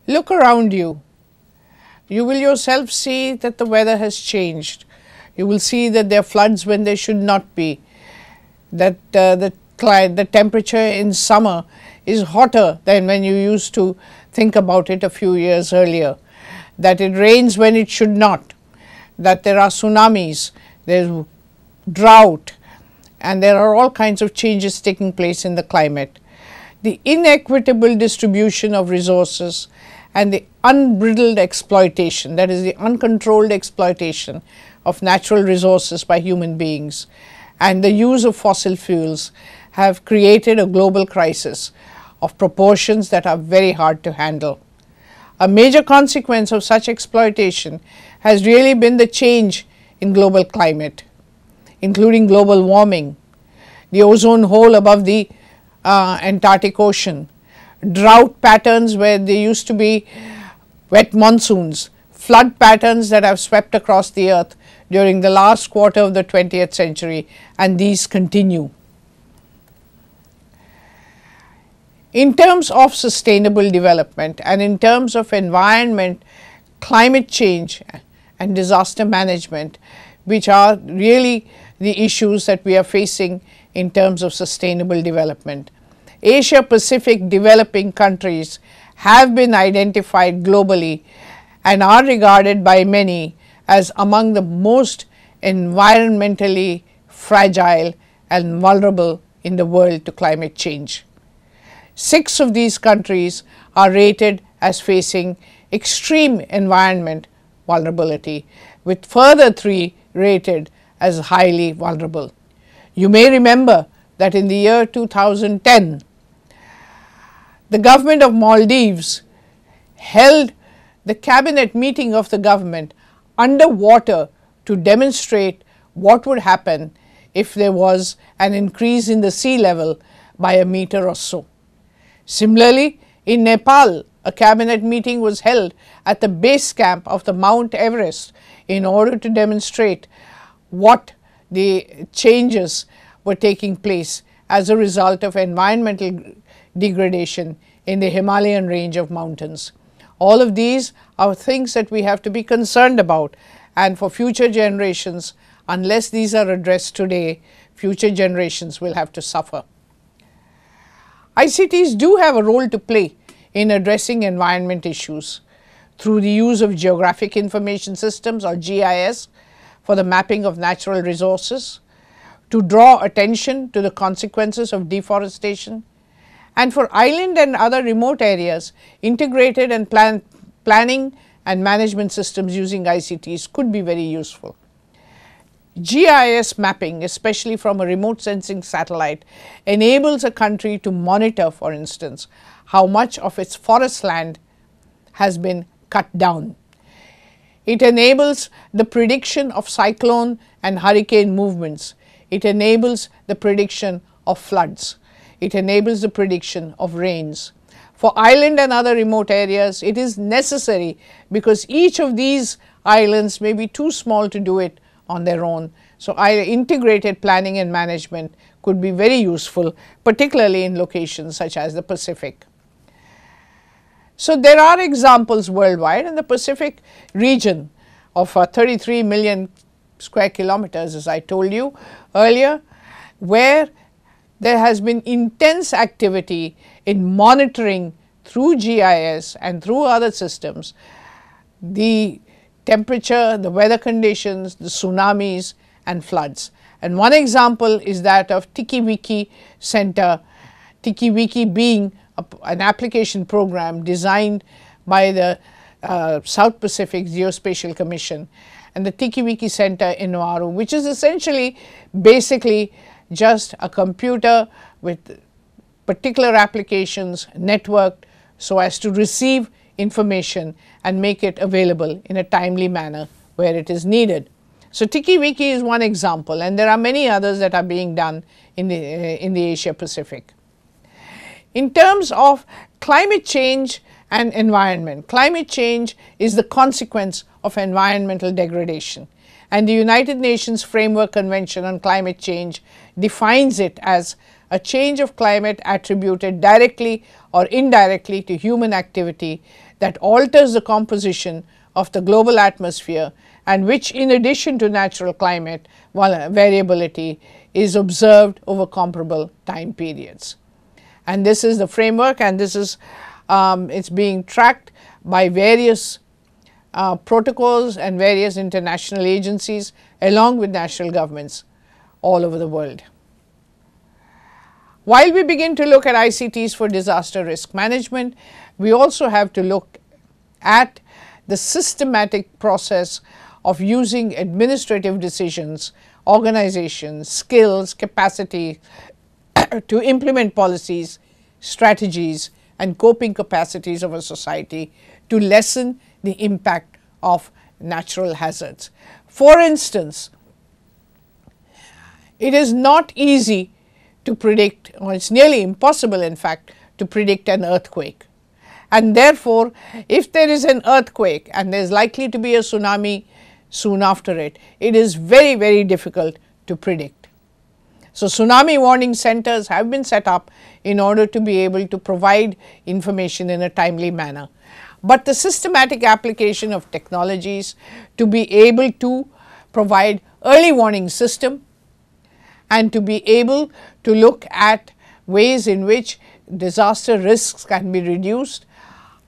Look around you. You will yourself see that the weather has changed. You will see that there are floods when there should not be, that the temperature in summer is hotter than when you used to think about it a few years earlier, that it rains when it should not, that there are tsunamis, there is drought, and there are all kinds of changes taking place in the climate. The inequitable distribution of resources and the unbridled exploitation, that is the uncontrolled exploitation of natural resources by human beings, and the use of fossil fuels have created a global crisis of proportions that are very hard to handle. A major consequence of such exploitation has really been the change in global climate, including global warming, the ozone hole above the Antarctic Ocean, drought patterns where there used to be wet monsoons, flood patterns that have swept across the earth during the last quarter of the 20th century, and these continue. In terms of sustainable development and in terms of environment, climate change and disaster management, which are really the issues that we are facing in terms of sustainable development, Asia Pacific developing countries have been identified globally and are regarded by many as among the most environmentally fragile and vulnerable in the world to climate change. 6 of these countries are rated as facing extreme environment vulnerability, with further 3 rated as highly vulnerable. You may remember that in the year 2010, the government of Maldives held the cabinet meeting of the government underwater to demonstrate what would happen if there was an increase in the sea level by a meter or so. Similarly, in Nepal, a cabinet meeting was held at the base camp of the Mount Everest in order to demonstrate what the changes were taking place as a result of environmental degradation in the Himalayan range of mountains. All of these are things that we have to be concerned about, and for future generations, unless these are addressed today, future generations will have to suffer. ICTs do have a role to play in addressing environment issues through the use of geographic information systems or GIS for the mapping of natural resources, to draw attention to the consequences of deforestation, and for island and other remote areas, integrated and planning and management systems using ICTs could be very useful. GIS mapping, especially from a remote sensing satellite, enables a country to monitor, for instance, how much of its forest land has been cut down. It enables the prediction of cyclone and hurricane movements. It enables the prediction of floods. It enables the prediction of rains. For island and other remote areas, it is necessary because each of these islands may be too small to do it on their own. So, integrated planning and management could be very useful, particularly in locations such as the Pacific. So, there are examples worldwide, and the Pacific region of 33 million square kilometers, as I told you earlier, where there has been intense activity in monitoring through GIS and through other systems the temperature, the weather conditions, the tsunamis and floods. And one example is that of TikiWiki Center, TikiWiki being an application program designed by the South Pacific Geospatial Commission and the TikiWiki Center in Oahu, which is essentially basically just a computer with particular applications networked so as to receive information and make it available in a timely manner where it is needed. So, TikiWiki is one example, and there are many others that are being done in the Asia Pacific. In terms of climate change and environment, climate change is the consequence of environmental degradation, and the United Nations Framework Convention on Climate Change defines it as a change of climate attributed directly or indirectly to human activity that alters the composition of the global atmosphere and which, in addition to natural climate variability, is observed over comparable time periods. And this is the framework, and this is it's being tracked by various protocols and various international agencies along with national governments all over the world. While we begin to look at ICTs for disaster risk management, we also have to look at the systematic process of using administrative decisions, organizations, skills, capacity to implement policies, strategies and coping capacities of a society to lessen the impact of natural hazards. For instance, it is not easy to predict, or it's nearly impossible in fact, to predict an earthquake. And therefore, if there is an earthquake and there is likely to be a tsunami soon after it, it is very, very difficult to predict. So, tsunami warning centers have been set up in order to be able to provide information in a timely manner. But the systematic application of technologies to be able to provide early warning system and to be able to look at ways in which disaster risks can be reduced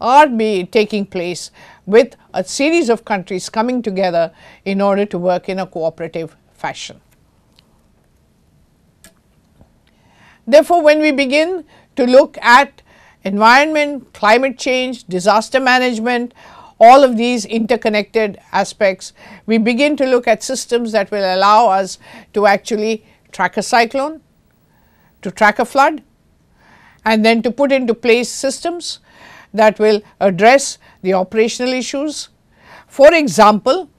are taking place with a series of countries coming together in order to work in a cooperative fashion. Therefore, when we begin to look at environment, climate change, disaster management, all of these interconnected aspects, we begin to look at systems that will allow us to actually track a cyclone, to track a flood, and then to put into place systems that will address the operational issues. For example,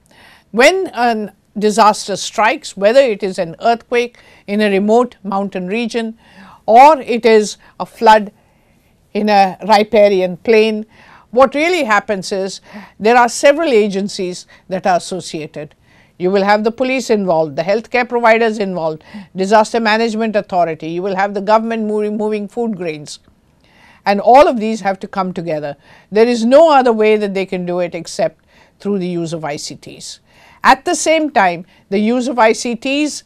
when a disaster strikes, whether it is an earthquake in a remote mountain region or it is a flood in a riparian plain, what really happens is there are several agencies that are associated. You will have the police involved, the healthcare providers involved, disaster management authority, you will have the government moving food grains, and all of these have to come together. There is no other way that they can do it except through the use of ICTs. At the same time, the use of ICTs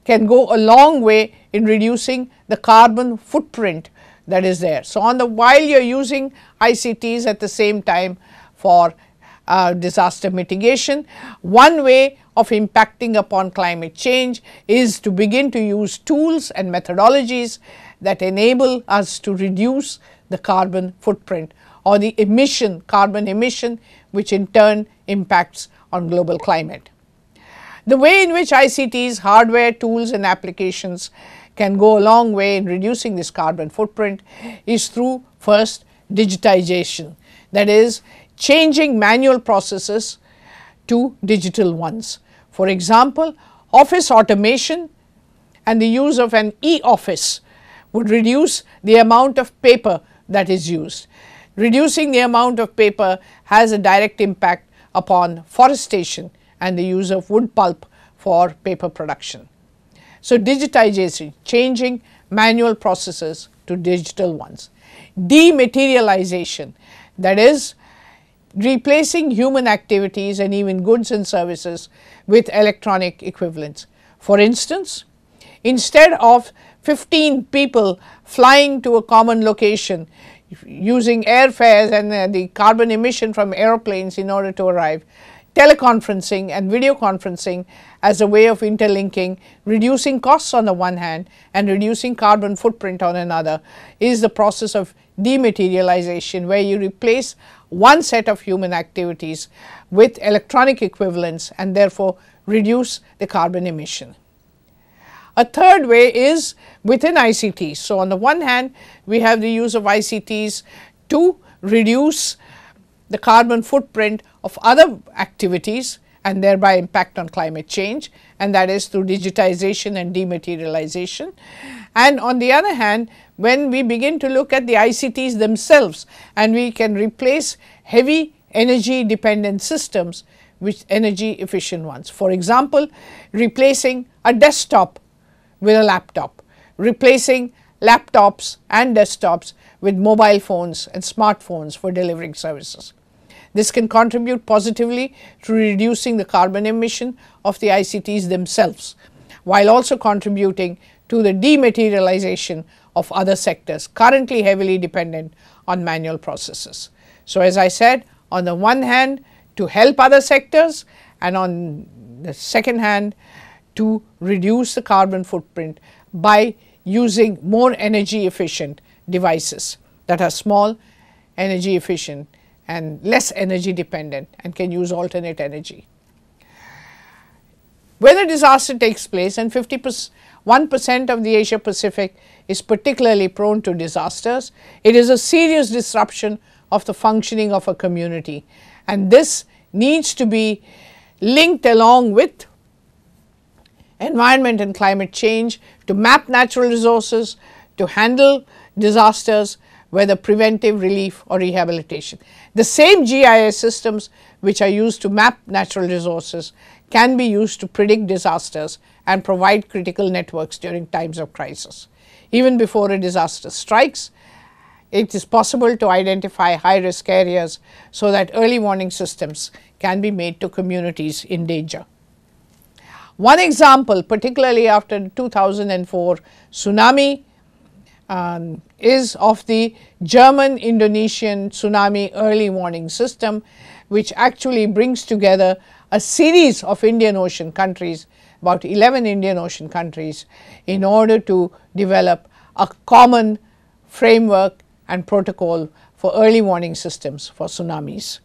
can go a long way in reducing the carbon footprint that is there. So, while you are using ICTs at the same time for disaster mitigation, one way of impacting upon climate change is to begin to use tools and methodologies that enable us to reduce the carbon footprint or the carbon emission, which in turn impacts on global climate. The way in which ICTs, hardware, tools and applications can go a long way in reducing this carbon footprint is through first digitization, that is changing manual processes to digital ones. For example, office automation and the use of an e-office would reduce the amount of paper that is used. Reducing the amount of paper has a direct impact upon forestation and the use of wood pulp for paper production. So, digitization, changing manual processes to digital ones. Dematerialization, that is replacing human activities and even goods and services with electronic equivalents. For instance, instead of 15 people flying to a common location using airfares and the carbon emission from aeroplanes in order to arrive, teleconferencing and video conferencing as a way of interlinking, reducing costs on the one hand and reducing carbon footprint on another, is the process of dematerialization, where you replace one set of human activities with electronic equivalents and therefore reduce the carbon emission. A third way is within ICTs. So, on the one hand, we have the use of ICTs to reduce the carbon footprint of other activities and thereby impact on climate change, and that is through digitization and dematerialization. And on the other hand, when we begin to look at the ICTs themselves and we can replace heavy energy dependent systems with energy efficient ones. For example, replacing a desktop with a laptop, replacing laptops and desktops with mobile phones and smartphones for delivering services. This can contribute positively to reducing the carbon emission of the ICTs themselves, while also contributing to the dematerialization of other sectors currently heavily dependent on manual processes. So, as I said, on the one hand to help other sectors, and on the second hand to reduce the carbon footprint by using more energy efficient devices that are small, energy efficient and less energy dependent and can use alternate energy. When a disaster takes place, and 51% of the Asia Pacific is particularly prone to disasters, it is a serious disruption of the functioning of a community, and this needs to be linked along with environment and climate change to map natural resources, to handle disasters, whether preventive, relief or rehabilitation. The same GIS systems which are used to map natural resources can be used to predict disasters and provide critical networks during times of crisis. Even before a disaster strikes, it is possible to identify high risk areas so that early warning systems can be made to communities in danger. One example, particularly after the 2004 tsunami, is of the German-Indonesian tsunami early warning system, which actually brings together a series of Indian Ocean countries, about 11 Indian Ocean countries, in order to develop a common framework and protocol for early warning systems for tsunamis.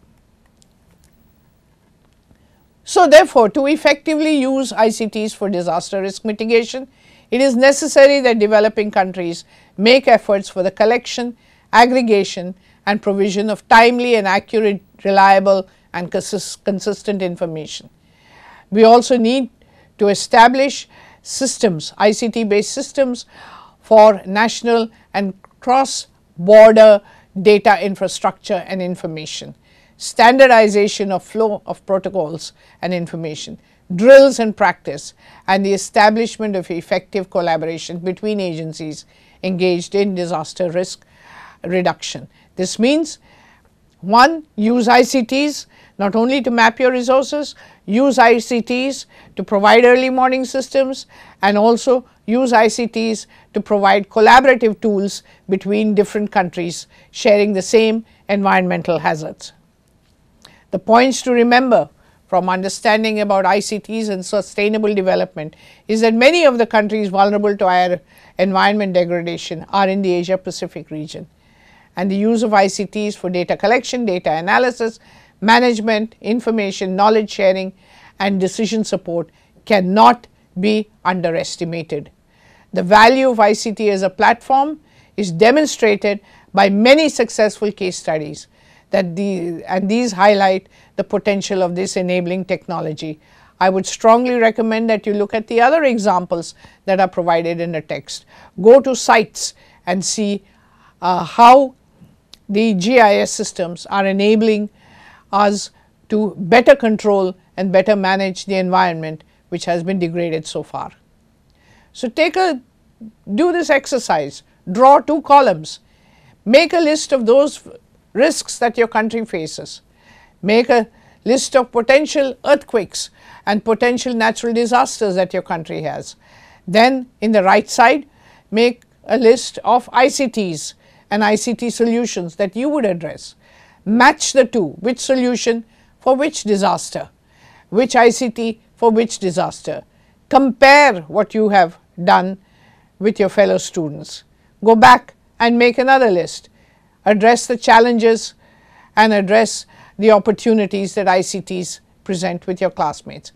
So, therefore, to effectively use ICTs for disaster risk mitigation, it is necessary that developing countries make efforts for the collection, aggregation and provision of timely and accurate, reliable and consistent information. We also need to establish systems, ICT based systems for national and cross-border data infrastructure and information, standardization of flow of protocols and information, drills and practice, and the establishment of effective collaboration between agencies engaged in disaster risk reduction. This means, one, use ICTs not only to map your resources, use ICTs to provide early warning systems, and also use ICTs to provide collaborative tools between different countries sharing the same environmental hazards. The points to remember from understanding about ICTs and sustainable development is that many of the countries vulnerable to air environment degradation are in the Asia Pacific region, and the use of ICTs for data collection, data analysis, management, information, knowledge sharing and decision support cannot be underestimated. The value of ICT as a platform is demonstrated by many successful case studies and these highlight the potential of this enabling technology. I would strongly recommend that you look at the other examples that are provided in the text. Go to sites and see how the GIS systems are enabling us to better control and better manage the environment which has been degraded so far. So, do this exercise, draw 2 columns, make a list of those risks that your country faces, make a list of potential earthquakes and potential natural disasters that your country has. Then in the right side, make a list of ICTs and ICT solutions that you would address. Match the two, which solution for which disaster, which ICT for which disaster. Compare what you have done with your fellow students. Go back and make another list. Address the challenges and address the opportunities that ICTs present with your classmates.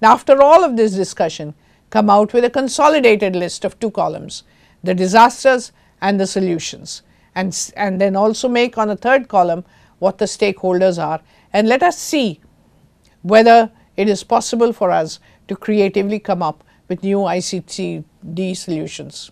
Now, after all of this discussion, come out with a consolidated list of 2 columns, the disasters and the solutions, and then also make on a 3rd column what the stakeholders are, and let us see whether it is possible for us to creatively come up with new ICTD solutions.